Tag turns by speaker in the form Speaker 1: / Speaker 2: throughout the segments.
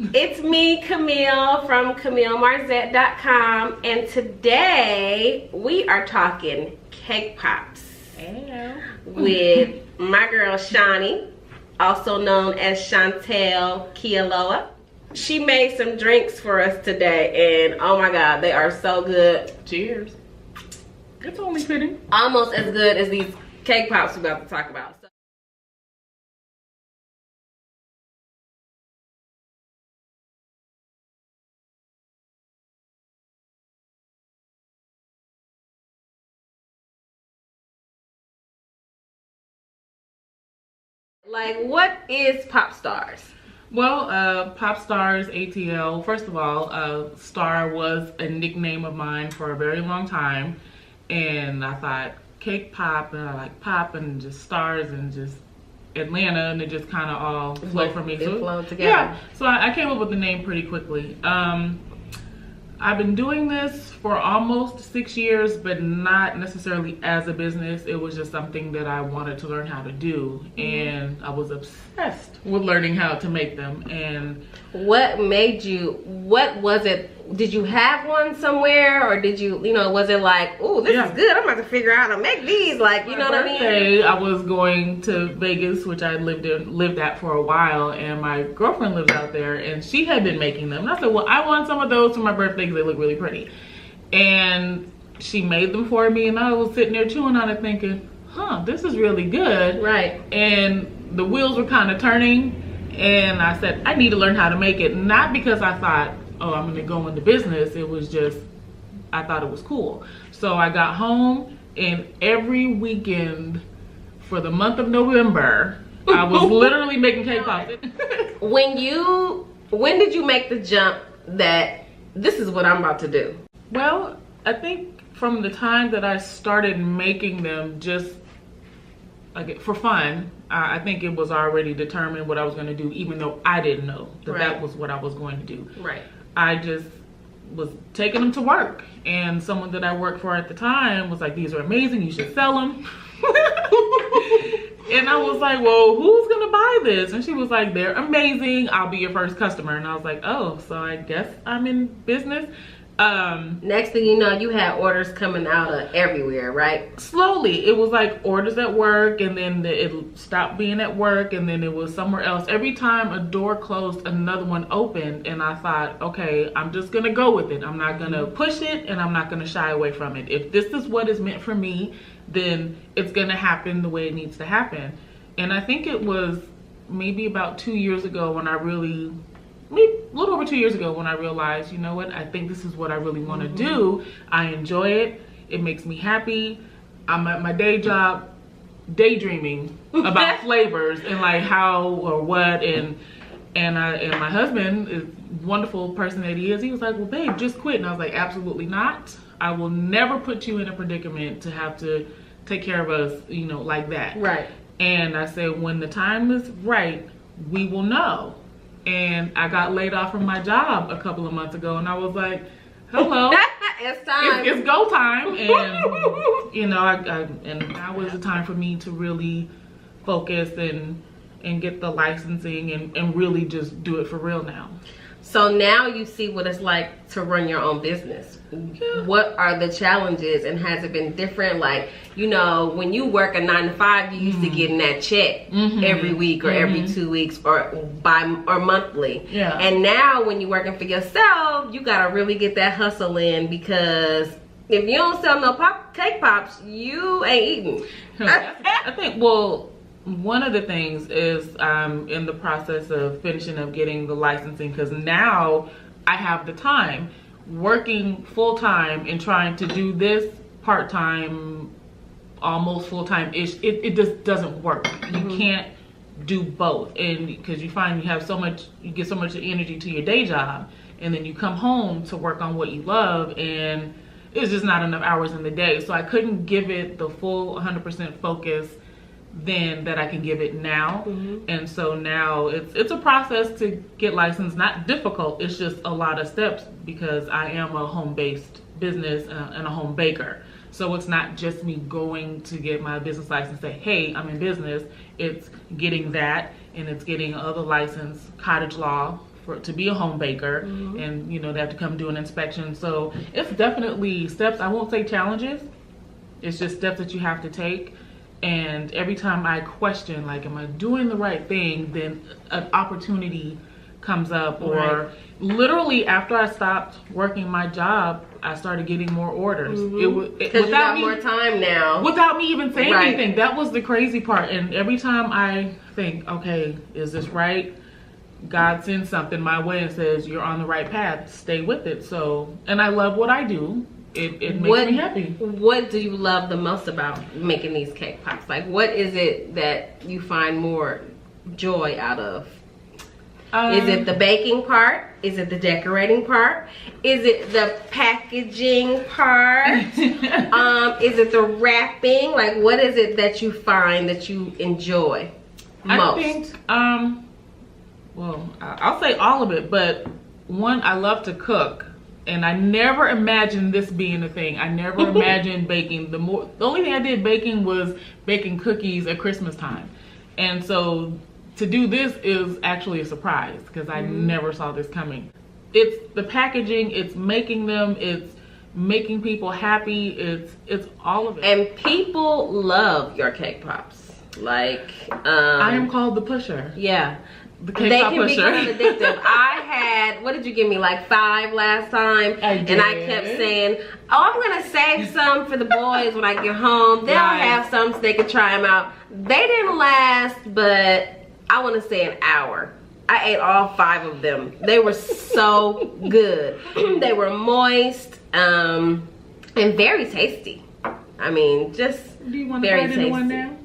Speaker 1: It's me, Camille, from CamilleMarzette.com, and today we are talking cake pops with my girl Shani, also known as Shontel Kealoha. She made some drinks for us today, and oh my god, they are so good.
Speaker 2: Cheers. It's only fitting.
Speaker 1: Almost as good as these cake pops we're about to talk about. Like, what is Pop Starz?
Speaker 2: Well, Pop Starz ATL, first of all, Star was a nickname of mine for a very long time. And I thought cake pop, and I like pop, and just stars, and just Atlanta, and it just kind of all flowed for me.
Speaker 1: It flowed together.
Speaker 2: Yeah, so I came up with the name pretty quickly. I've been doing this for almost 6 years, but not necessarily as a business. It was just something that I wanted to learn how to do, and I was obsessed with learning how to make them. And
Speaker 1: what made you, what was it? Did you have one somewhere, or did you, was it like, oh, this is good, I'm about to figure out how to make these, like, you know what I mean?
Speaker 2: I was going to Vegas, which I lived at for a while, and my girlfriend lives out there, and she had been making them. And I said, well, I want some of those for my birthday because they look really pretty. And she made them for me, and I was sitting there chewing on it thinking, this is really good.
Speaker 1: Right.
Speaker 2: And the wheels were kind of turning, and I said, I need to learn how to make it. Not because I thought, oh, I'm gonna go into business. It was just, I thought it was cool. So I got home, and every weekend for the month of November, I was literally making cake pops.
Speaker 1: When did you make the jump that this is what I'm about to do?
Speaker 2: Well, I think from the time that I started making them just like for fun, I think it was already determined what I was gonna do, even though I didn't know that that was what I was going to do.
Speaker 1: Right.
Speaker 2: I just was taking them to work, and someone that I worked for at the time was like, these are amazing, you should sell them. And I was like, well, who's gonna buy this? And she was like, they're amazing, I'll be your first customer. And I was like, oh, so I guess I'm in business.
Speaker 1: Next thing you know, you had orders coming out of everywhere, right?
Speaker 2: Slowly, it was like orders at work, and then it stopped being at work, and then it was somewhere else. Every time a door closed, another one opened, and I thought, okay, I'm just gonna go with it. I'm not gonna push it, and I'm not gonna shy away from it. If this is what is meant for me, then it's gonna happen the way it needs to happen. And I think it was maybe about 2 years ago when I really, maybe a little over 2 years ago when I realized, you know what, I think this is what I really want to do. I enjoy it. It makes me happy. I'm at my day job daydreaming about flavors and like how or what, and my husband is a wonderful person that he is. He was like, well, babe, just quit. And I was like, absolutely not. I will never put you in a predicament to have to take care of us, like that.
Speaker 1: Right. And
Speaker 2: I said, when the time is right, we will know. And I got laid off from my job a couple of months ago, and I was like, hello.
Speaker 1: It's time.
Speaker 2: It's go time. And, and now was the time for me to really focus and get the licensing and really just do it for real now.
Speaker 1: So now you see what it's like to run your own business. Yeah. What are the challenges, and has it been different? Like, when you work a 9 to 5, you used to getting that check every week or every 2 weeks or monthly.
Speaker 2: Yeah.
Speaker 1: And now when you're working for yourself, you gotta really get that hustle in, because if you don't sell no cake pops, you ain't eating.
Speaker 2: I think, well, one of the things is I'm in the process of finishing up getting the licensing, because now I have the time. Working full-time and trying to do this part-time, almost full-time-ish, it just doesn't work. You can't do both, and because you find you get so much energy to your day job, and then you come home to work on what you love, and it's just not enough hours in the day. So I couldn't give it the full 100% focus then that I can give it now. And so now it's a process to get licensed. Not difficult, it's just a lot of steps, because I am a home-based business and a home baker. So it's not just me going to get my business license, say, hey, I'm in business. It's getting that, and it's getting other license, cottage law to be a home baker, and you know, they have to come do an inspection. So it's definitely steps. I won't say challenges. It's just steps that you have to take. And every time I question, like, am I doing the right thing, then an opportunity comes up. Or literally after I stopped working my job, I started getting more orders.
Speaker 1: Because you got more time now.
Speaker 2: Without me even saying anything. That was the crazy part. And every time I think, okay, is this right? God sends something my way and says, you're on the right path. Stay with it. So, and I love what I do. It makes me happy.
Speaker 1: What do you love the most about making these cake pops? Like, what is it that you find more joy out of? Is it the baking part? Is it the decorating part? Is it the packaging part? Is it the wrapping? Like, what is it that you find that you enjoy most?
Speaker 2: I think, well, I'll say all of it, but one, I love to cook. And I never imagined this being a thing. I never imagined baking. The only thing I did baking was baking cookies at Christmas time. And so to do this is actually a surprise because I never saw this coming. It's the packaging, it's making them, it's making people happy, it's all of it.
Speaker 1: And people love your cake pops. Like,
Speaker 2: I am called the pusher.
Speaker 1: Yeah.
Speaker 2: The cake
Speaker 1: they
Speaker 2: pop
Speaker 1: can
Speaker 2: pusher.
Speaker 1: be kind of addictive. I had, what did you give me, like 5 last time? And I kept saying, oh, I'm gonna save some for the boys when I get home. They'll have some so they can try them out. They didn't last, but I want to say an hour. I ate all 5 of them. They were so good. They were moist and very tasty. I mean, just
Speaker 2: Do you want
Speaker 1: very
Speaker 2: to
Speaker 1: tasty.
Speaker 2: one now?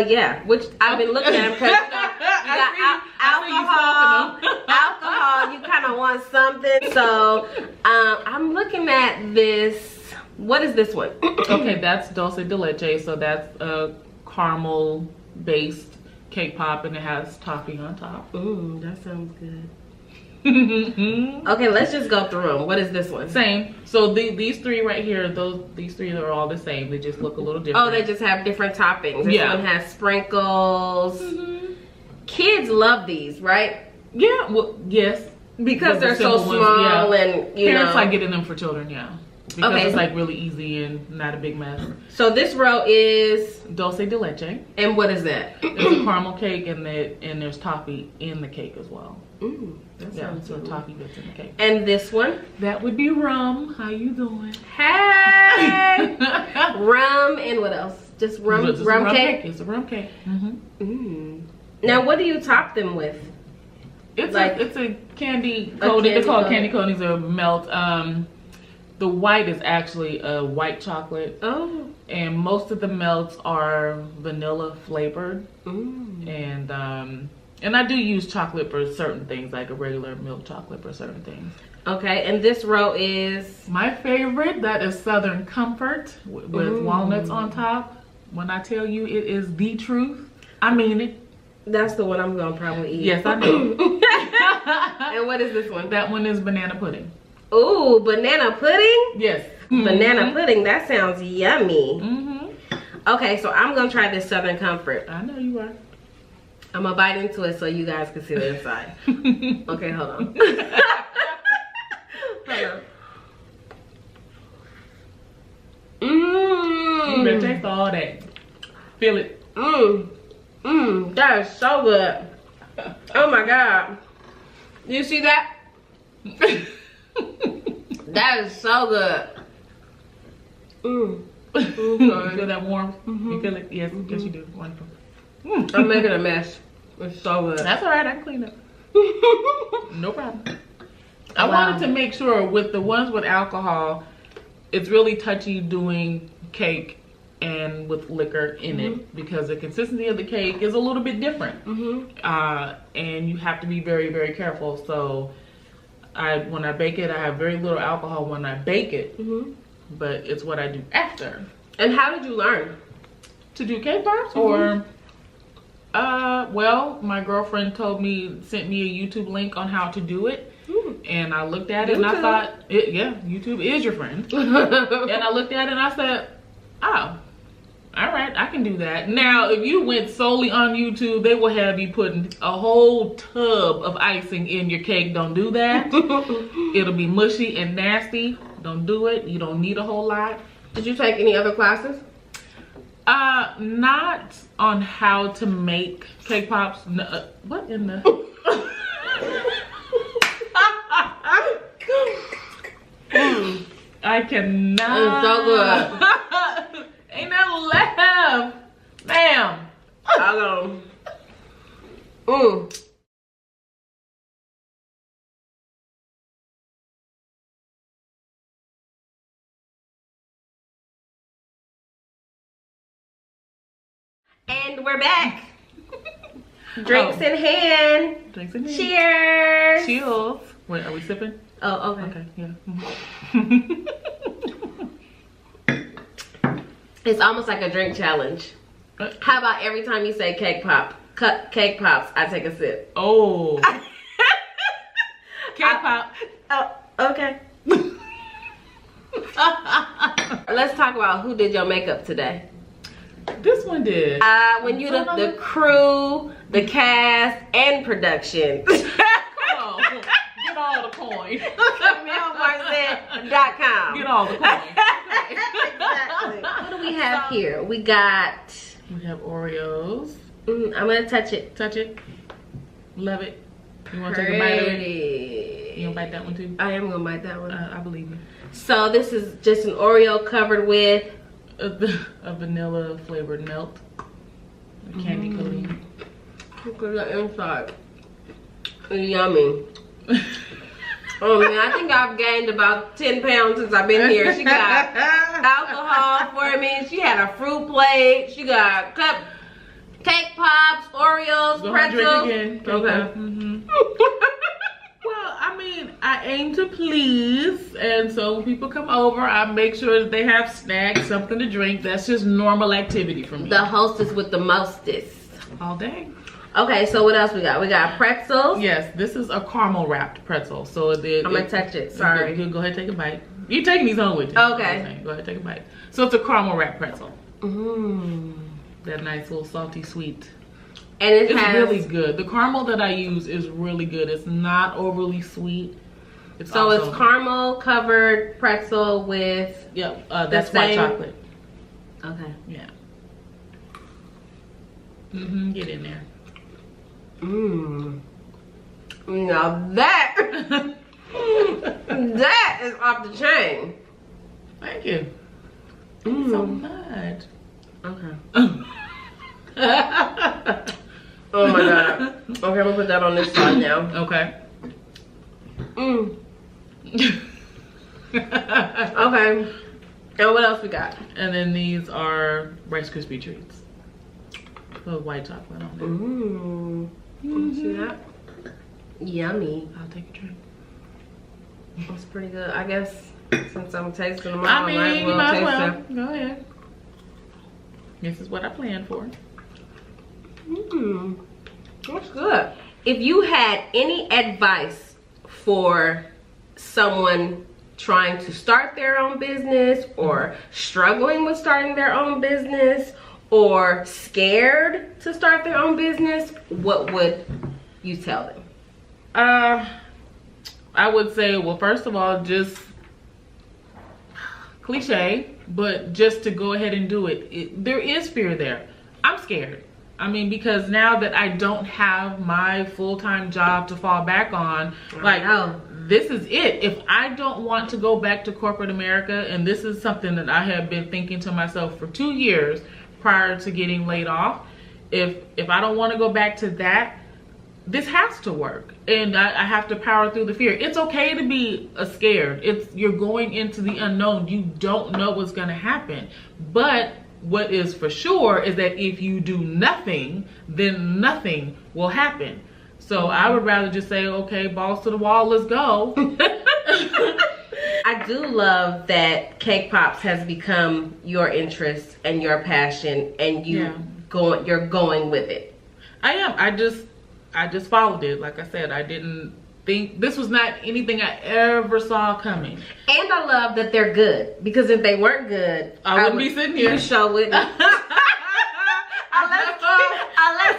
Speaker 1: Yeah, which I've been looking at because you got alcohol. You kind of want something. So I'm looking at this. What is this one?
Speaker 2: Okay, that's dulce de leche. So that's a caramel based cake pop, and it has topping on top.
Speaker 1: Ooh, that sounds good. Okay, let's just go through them. What is this one?
Speaker 2: Same. So these 3 right here, these 3 are all the same. They just look a little different.
Speaker 1: Oh, they just have different toppings. This one has sprinkles. Kids love these, right?
Speaker 2: Yeah. Well, yes.
Speaker 1: Because they're so small and you
Speaker 2: parents
Speaker 1: know.
Speaker 2: like getting them for children. Yeah. Because it's like really easy and not a big mess.
Speaker 1: So this row is
Speaker 2: dulce de leche.
Speaker 1: And what is that?
Speaker 2: It's a caramel cake, and there's toffee in the cake as well.
Speaker 1: Ooh, that sounds
Speaker 2: so toffee bits in the cake.
Speaker 1: And this one?
Speaker 2: That would be rum. How you doing?
Speaker 1: Hey! Rum and what else? Just rum cake?
Speaker 2: It's a rum cake.
Speaker 1: Now, what do you top them with?
Speaker 2: It's a candy coating. They call it candy coatings or melt. The white is actually a white chocolate.
Speaker 1: Oh.
Speaker 2: And most of the melts are vanilla flavored. And I do use chocolate for certain things, like a regular milk chocolate for certain things.
Speaker 1: Okay, and this row is?
Speaker 2: My favorite, that is Southern Comfort with walnuts on top. When I tell you it is the truth, I mean it.
Speaker 1: That's the one I'm gonna probably eat.
Speaker 2: Yes, I know.
Speaker 1: And what is this one?
Speaker 2: That one is banana pudding.
Speaker 1: Ooh, banana pudding?
Speaker 2: Yes.
Speaker 1: Banana pudding, that sounds yummy. Okay, so I'm gonna try this Southern Comfort.
Speaker 2: I know you are.
Speaker 1: I'm gonna bite into it so you guys can see the inside. Okay, hold on.
Speaker 2: You better taste all that. Feel it.
Speaker 1: That is so good. Oh my God. You see that? That is so good.
Speaker 2: You feel that warmth? You feel it? Yes, yes you do. Wonderful.
Speaker 1: I'm making a mess. It's so good.
Speaker 2: That's all right. I can clean up. No problem. I wanted to make sure with the ones with alcohol, it's really touchy doing cake and with liquor in it because the consistency of the cake is a little bit different. And you have to be very, very careful. So when I bake it, I have very little alcohol when I bake it, but it's what I do after.
Speaker 1: And how did you learn?
Speaker 2: To do cake pops or... well, my girlfriend sent me a YouTube link on how to do it. And I looked at it and I thought, YouTube is your friend. And I looked at it and I said, oh, All right, I can do that. Now, if you went solely on YouTube, they will have you putting a whole tub of icing in your cake. Don't do that. It'll be mushy and nasty. Don't do it. You don't need a whole lot.
Speaker 1: Did you take any other classes?
Speaker 2: Not on how to make cake pops. No, what in the? I cannot.
Speaker 1: It's so good.
Speaker 2: Ain't nothing left. Bam.
Speaker 1: I know. And we're back. Drinks in hand.
Speaker 2: Drinks in hand.
Speaker 1: Cheers.
Speaker 2: Cheers. Wait, are we sipping?
Speaker 1: Oh, okay.
Speaker 2: Okay, yeah.
Speaker 1: It's almost like a drink challenge. How about every time you say cake pop, cake pops, I take a sip?
Speaker 2: Oh. Cake pop.
Speaker 1: Oh, okay. Let's talk about who did your makeup today.
Speaker 2: This one did.
Speaker 1: When you the crew, the cast, and production.
Speaker 2: Come on. Get all the coin.
Speaker 1: CamilleMarcet.com.
Speaker 2: Get all the coin.
Speaker 1: Exactly. What do we have here? We have
Speaker 2: Oreos.
Speaker 1: I'm gonna touch it.
Speaker 2: Touch it. Love it. You want to take a bite of it? You gonna bite that one too?
Speaker 1: I am gonna bite that one.
Speaker 2: I believe you.
Speaker 1: So this is just an Oreo covered with
Speaker 2: a vanilla flavored melt. A candy coating.
Speaker 1: Look at the inside. Yummy. Oh man, I think I've gained about 10 pounds since I've been here. She got alcohol for me. She had a fruit plate. She got cake pops, Oreos, pretzels.
Speaker 2: Drink again.
Speaker 1: Okay.
Speaker 2: Well, I mean, I aim to please, and so when people come over, I make sure that they have snacks, something to drink. That's just normal activity for me.
Speaker 1: The hostess with the mostest.
Speaker 2: All day.
Speaker 1: Okay, so what else we got? We got pretzels.
Speaker 2: Yes, this is a caramel wrapped pretzel. So I'm
Speaker 1: gonna touch it. Sorry.
Speaker 2: You can go ahead and take a bite. You're taking these home with you.
Speaker 1: Okay.
Speaker 2: Go ahead, take a bite. So it's a caramel wrapped pretzel.
Speaker 1: Mmm.
Speaker 2: That nice little salty sweet.
Speaker 1: And it's
Speaker 2: really good. The caramel that I use is really good. It's not overly sweet.
Speaker 1: It's caramel covered pretzel with
Speaker 2: that's white chocolate.
Speaker 1: Okay.
Speaker 2: Yeah. Get in there.
Speaker 1: Mmm. Now that that is off the chain.
Speaker 2: Thank you. Thank you so much.
Speaker 1: Okay. Oh my god. Okay, I'm gonna put that on this side now.
Speaker 2: Okay.
Speaker 1: Okay. And what else we got?
Speaker 2: And then these are Rice Krispie treats. With white chocolate on them.
Speaker 1: See that? Yummy.
Speaker 2: I'll take a drink.
Speaker 1: That's pretty good. I guess since I'm tasting them all,
Speaker 2: I mean, you might as well.
Speaker 1: them.
Speaker 2: Go ahead. This is what I planned for.
Speaker 1: That's good. If you had any advice for someone trying to start their own business or struggling with starting their own business or scared to start their own business, what would you tell them?
Speaker 2: I would say, well, first of all, just cliche, but just to go ahead and do it. There is fear there. I'm scared. I mean, because now that I don't have my full-time job to fall back on, this is it. If I don't want to go back to corporate America, and this is something that I have been thinking to myself for 2 years prior to getting laid off, if I don't want to go back to that, this has to work, and I have to power through the fear. It's okay to be scared. You're going into the unknown. You don't know what's going to happen, but what is for sure is that if you do nothing, then nothing will happen. So I would rather just say, okay, balls to the wall, let's go.
Speaker 1: I do love that Cake Pops has become your interest and your passion, and you're going with it.
Speaker 2: I am. I just followed it. Like I said, I didn't think this was not anything I ever saw coming.
Speaker 1: And I love that they're good, because if they weren't good,
Speaker 2: I wouldn't be sitting here.
Speaker 1: You sure wouldn't. Let's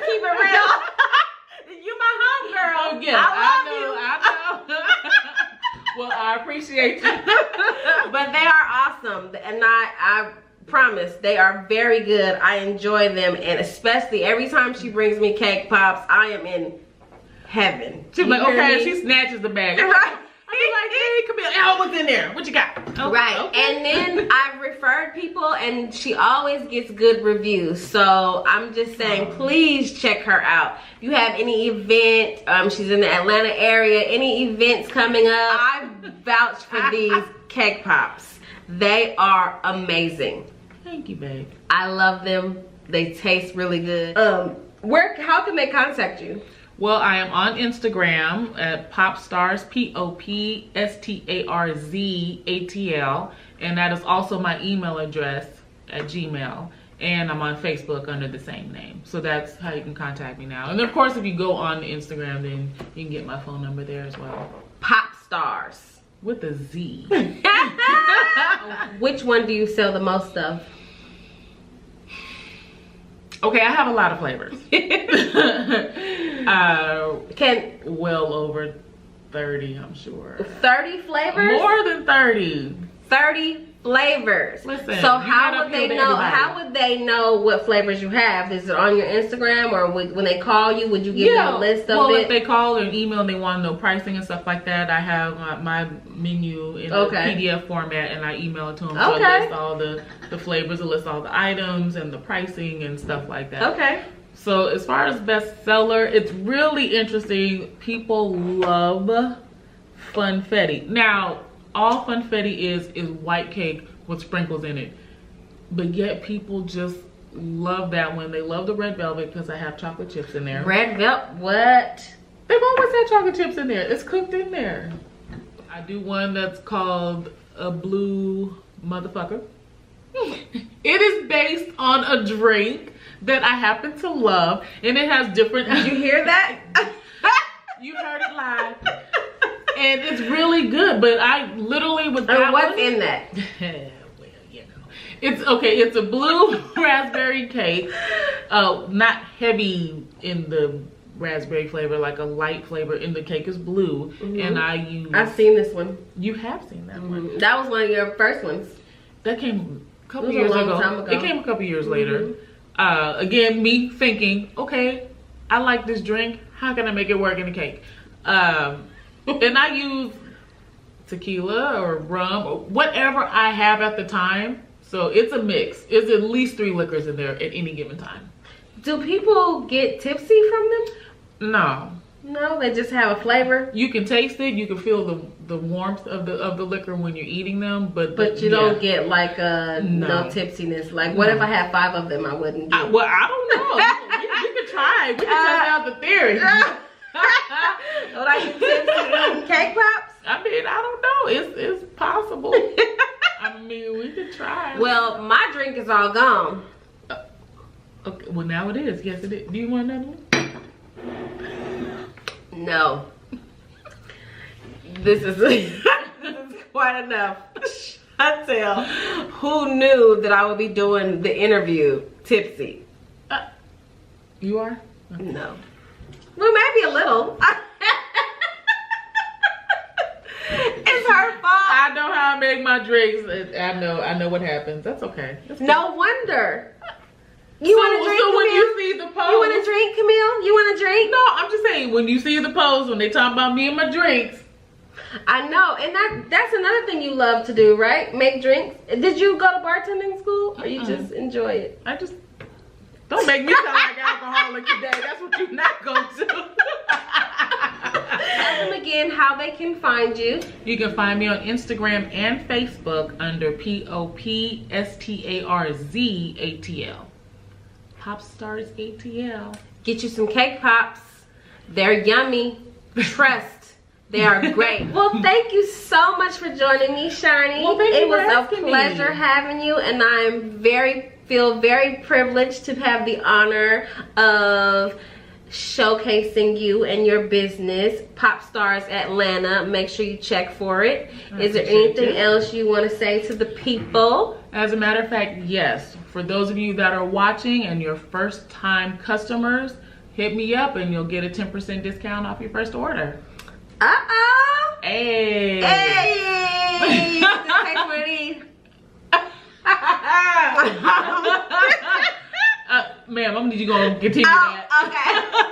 Speaker 1: keep it real. You my homegirl.
Speaker 2: Oh, yeah,
Speaker 1: I love you.
Speaker 2: I know. Well, I appreciate you.
Speaker 1: But they are awesome, and I promise they are very good. I enjoy them, and especially every time she brings me cake pops, I am in heaven.
Speaker 2: She's like,
Speaker 1: hear
Speaker 2: okay,
Speaker 1: me?
Speaker 2: she snatches the bag.
Speaker 1: Right.
Speaker 2: I be like, hey, come here. Oh, what's in there? What you got? Oh,
Speaker 1: Right.
Speaker 2: Okay.
Speaker 1: And then I've referred people, and she always gets good reviews. So I'm just saying, please check her out. If you have any event, she's in the Atlanta area, any events coming up, I vouch for these cake pops. They are amazing.
Speaker 2: Thank you, babe.
Speaker 1: I love them. They taste really good. How can they contact you?
Speaker 2: Well, I am on Instagram at Popstars, POPSTARZ ATL, and that is also my email address at Gmail. And I'm on Facebook under the same name. So that's how you can contact me now. And of course, if you go on Instagram, then you can get my phone number there as well.
Speaker 1: Popstars.
Speaker 2: With a Z.
Speaker 1: Which one do you sell the most of?
Speaker 2: Okay, I have a lot of flavors. Well over 30, I'm sure.
Speaker 1: 30 flavors?
Speaker 2: More than 30.
Speaker 1: 30 flavors.
Speaker 2: Listen,
Speaker 1: so
Speaker 2: you
Speaker 1: how
Speaker 2: gotta
Speaker 1: would they
Speaker 2: appeal to
Speaker 1: know?
Speaker 2: everybody.
Speaker 1: How would they know what flavors you have? Is it on your Instagram, or when they call you, would you give them a list of
Speaker 2: well,
Speaker 1: it?
Speaker 2: if they call or email and they want to know pricing and stuff like that, I have my menu in a PDF format, and I email it to them. So it lists all the flavors, it lists all the items and the pricing and stuff like that.
Speaker 1: Okay.
Speaker 2: So as far as bestseller, it's really interesting. People love funfetti. Now, all funfetti is white cake with sprinkles in it. But yet people just love that one. They love the red velvet because I have chocolate chips in there.
Speaker 1: Red velvet, what?
Speaker 2: They've always had chocolate chips in there. It's cooked in there. I do one that's called a blue motherfucker. It is based on a drink that I happen to love, and it has different.
Speaker 1: Did you hear that?
Speaker 2: You heard it live. And it's really good, but I literally was.
Speaker 1: What's in that?
Speaker 2: Well, you know, it's okay. It's a blue raspberry cake, not heavy in the raspberry flavor, like a light flavor. In the cake is blue, and I use.
Speaker 1: I've seen this one.
Speaker 2: You have seen that one.
Speaker 1: That was one of your first ones.
Speaker 2: That came a couple
Speaker 1: It was
Speaker 2: years
Speaker 1: a long
Speaker 2: ago.
Speaker 1: time ago.
Speaker 2: It came a couple years later. Again, me thinking, okay, I like this drink. How can I make it work in a cake? And I use tequila or rum or whatever I have at the time. So it's a mix. It's at least 3 liquors in there at any given time.
Speaker 1: Do people get tipsy from them?
Speaker 2: No.
Speaker 1: No, they just have a flavor.
Speaker 2: You can taste it. You can feel the warmth of the liquor when you're eating them, but
Speaker 1: you don't get like no tipsiness. Like, what if I had 5 of them? I wouldn't get.
Speaker 2: Well, I don't know. we could try. We could test out the theory.
Speaker 1: Would I get tipsy eating cake pops?
Speaker 2: I mean, I don't know. It's possible. I mean, we could try.
Speaker 1: Well, my drink is all gone.
Speaker 2: Okay. Well, now it is. Yes, it is. Do you want another one?
Speaker 1: No. This is quite enough. Shontel, who knew that I would be doing the interview tipsy?
Speaker 2: You are?
Speaker 1: Okay. No. Well, maybe a little. It's her fault.
Speaker 2: I know how I make my drinks. I know what happens. That's okay.
Speaker 1: No wonder. You want to drink,
Speaker 2: so when
Speaker 1: Camille?
Speaker 2: you see the post,
Speaker 1: you want to drink, Camille? You want to drink?
Speaker 2: No, I'm just saying, when you see the post, when they talk about me and my drinks.
Speaker 1: I know, and that's another thing you love to do, right? Make drinks. Did you go to bartending school, or you just enjoy it?
Speaker 2: I just, don't make me sound like an alcoholic today. That's what you're not going to do.
Speaker 1: Tell them again how they can find you.
Speaker 2: You can find me on Instagram and Facebook under POPSTARZ ATL. Popstars ATL.
Speaker 1: Get you some cake pops. They're yummy. Trust. They are great. Well, thank you so much for joining me, Shani.
Speaker 2: Well, thank you
Speaker 1: it was
Speaker 2: for
Speaker 1: a
Speaker 2: asking
Speaker 1: pleasure
Speaker 2: me.
Speaker 1: having you, and I'm feel very privileged to have the honor of showcasing you and your business. Pop Starz Atlanta. Make sure you check for it. Is there anything else you want to say to the people?
Speaker 2: As a matter of fact, yes. For those of you that are watching and your first time customers, hit me up and you'll get a 10% discount off your first order.
Speaker 1: Uh-oh.
Speaker 2: Hey.
Speaker 1: Hey. Just take one of these.
Speaker 2: Ma'am, I'm need you gonna continue that.
Speaker 1: Okay.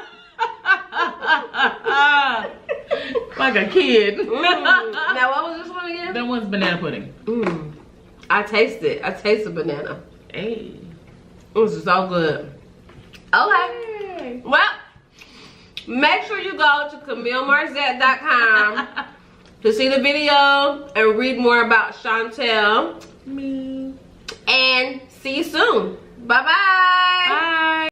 Speaker 2: Like a kid.
Speaker 1: Now what was this one again?
Speaker 2: That one's banana pudding.
Speaker 1: I taste it. I taste the banana.
Speaker 2: Hey.
Speaker 1: This is so good. Okay. Well, make sure you go to CamilleMarzette.com to see the video and read more about Shontel.
Speaker 2: Me.
Speaker 1: And see you soon. Bye-bye.
Speaker 2: Bye.